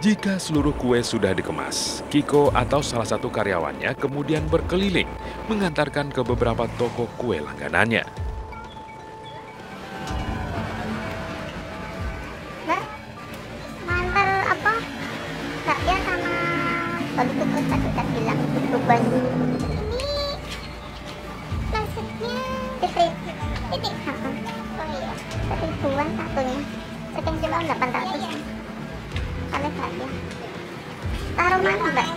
Jika seluruh kue sudah dikemas, Kiko atau salah satu karyawannya kemudian berkeliling mengantarkan ke beberapa toko kue langganannya. Mbak, ngantar apa? Bakpia sama baru kukus tadi kan bilang beban. Ini plastiknya titik. Oh iya, ribuan satunya. Saking coba 800. Kali bakpia. Taruh mana, Mbak?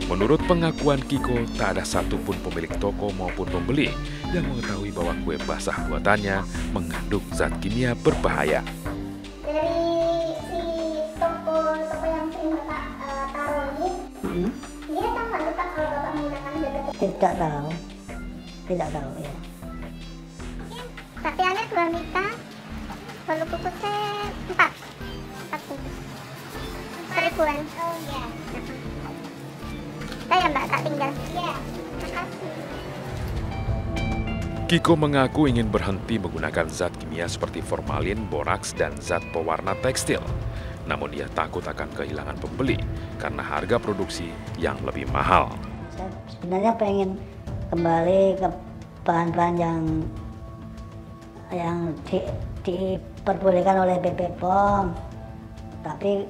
Menurut pengakuan Kiko, tak ada satupun pemilik toko maupun pembeli yang mengetahui bahwa kue basah buatannya mengandung zat kimia berbahaya. Dari si toko yang sering Bapak taruh ini, dia tahu nggak Bapak kalau Bapak menggunakan zat? Tidak tahu ya. Bakpianya 2 mita, baru kukusnya 4 bungkus. Seribuan. Oh iya. Saya Mbak, tak tinggal. Iya. Makasih. Kiko mengaku ingin berhenti menggunakan zat kimia seperti formalin, boraks, dan zat pewarna tekstil. Namun ia takut akan kehilangan pembeli karena harga produksi yang lebih mahal. Saya sebenarnya pengen kembali ke bahan-bahan yang diperbolehkan oleh BP POM, tapi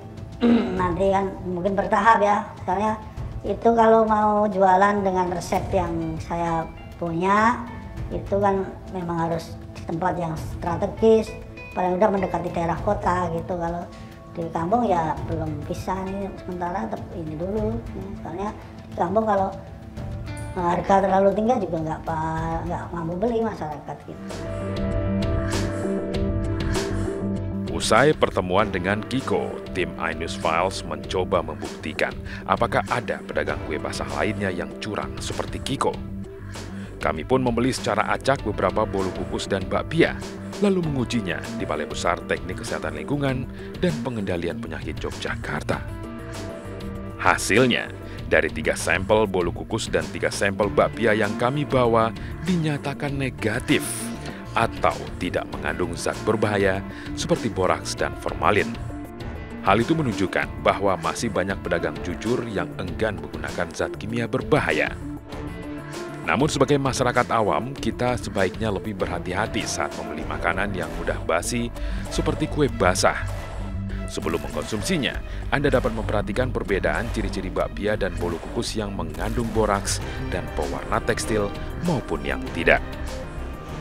nanti kan mungkin bertahap ya. Soalnya itu kalau mau jualan dengan resep yang saya punya, itu kan memang harus di tempat yang strategis, paling udah mendekati daerah kota gitu. Kalau di kampung ya belum bisa nih, sementara ini dulu. Soalnya di kampung kalau harga terlalu tinggi juga nggak mampu beli masyarakat gitu. Usai pertemuan dengan Kiko, tim iNews Files mencoba membuktikan apakah ada pedagang kue basah lainnya yang curang seperti Kiko. Kami pun membeli secara acak beberapa bolu kukus dan bakpia, lalu mengujinya di Balai Besar Teknik Kesehatan Lingkungan dan Pengendalian Penyakit Yogyakarta. Hasilnya, dari 3 sampel bolu kukus dan 3 sampel bakpia yang kami bawa dinyatakan negatif atau tidak mengandung zat berbahaya seperti boraks dan formalin. Hal itu menunjukkan bahwa masih banyak pedagang jujur yang enggan menggunakan zat kimia berbahaya. Namun sebagai masyarakat awam, kita sebaiknya lebih berhati-hati saat membeli makanan yang mudah basi seperti kue basah. Sebelum mengkonsumsinya, Anda dapat memperhatikan perbedaan ciri-ciri bakpia dan bolu kukus yang mengandung boraks dan pewarna tekstil maupun yang tidak.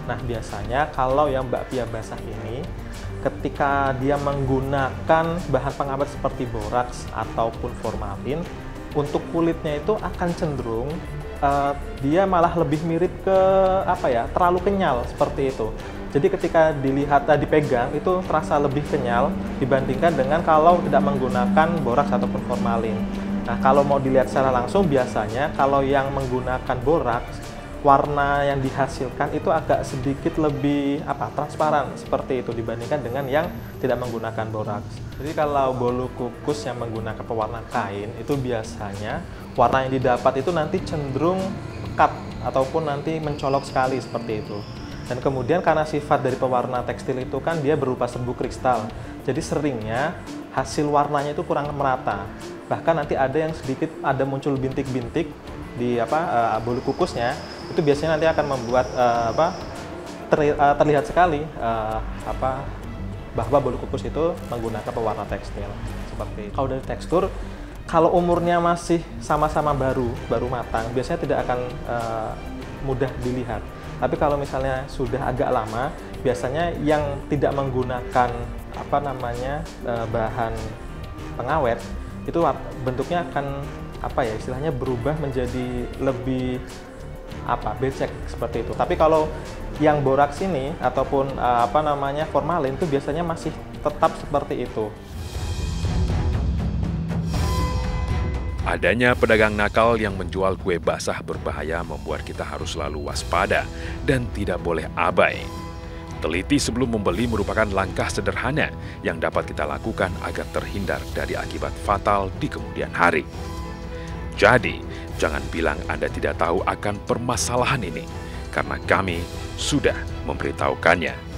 Nah, biasanya kalau yang bakpia basah ini, ketika dia menggunakan bahan pengawet seperti boraks ataupun formalin, untuk kulitnya itu akan cenderung dia malah lebih mirip ke terlalu kenyal seperti itu. Jadi ketika dilihat dipegang itu terasa lebih kenyal dibandingkan dengan kalau tidak menggunakan boraks ataupun formalin. Nah, kalau mau dilihat secara langsung, biasanya kalau yang menggunakan boraks, warna yang dihasilkan itu agak sedikit lebih transparan seperti itu dibandingkan dengan yang tidak menggunakan boraks. Jadi kalau bolu kukus yang menggunakan pewarna kain itu biasanya warna yang didapat itu nanti cenderung pekat ataupun nanti mencolok sekali seperti itu. Dan kemudian karena sifat dari pewarna tekstil itu kan dia berupa serbuk kristal. Jadi seringnya hasil warnanya itu kurang merata. Bahkan nanti ada yang sedikit muncul bintik-bintik di bolu kukusnya, itu biasanya nanti akan membuat terlihat sekali bahwa bolu kukus itu menggunakan pewarna tekstil seperti itu. Kalau dari tekstur, kalau umurnya masih sama-sama baru matang, biasanya tidak akan mudah dilihat. Tapi kalau misalnya sudah agak lama, biasanya yang tidak menggunakan bahan pengawet itu bentuknya akan istilahnya berubah menjadi lebih becek seperti itu. Tapi kalau yang boraks ini ataupun formalin itu biasanya masih tetap seperti itu. Adanya pedagang nakal yang menjual kue basah berbahaya membuat kita harus selalu waspada dan tidak boleh abai. Teliti sebelum membeli merupakan langkah sederhana yang dapat kita lakukan agar terhindar dari akibat fatal di kemudian hari. Jadi, jangan bilang Anda tidak tahu akan permasalahan ini, karena kami sudah memberitahukannya.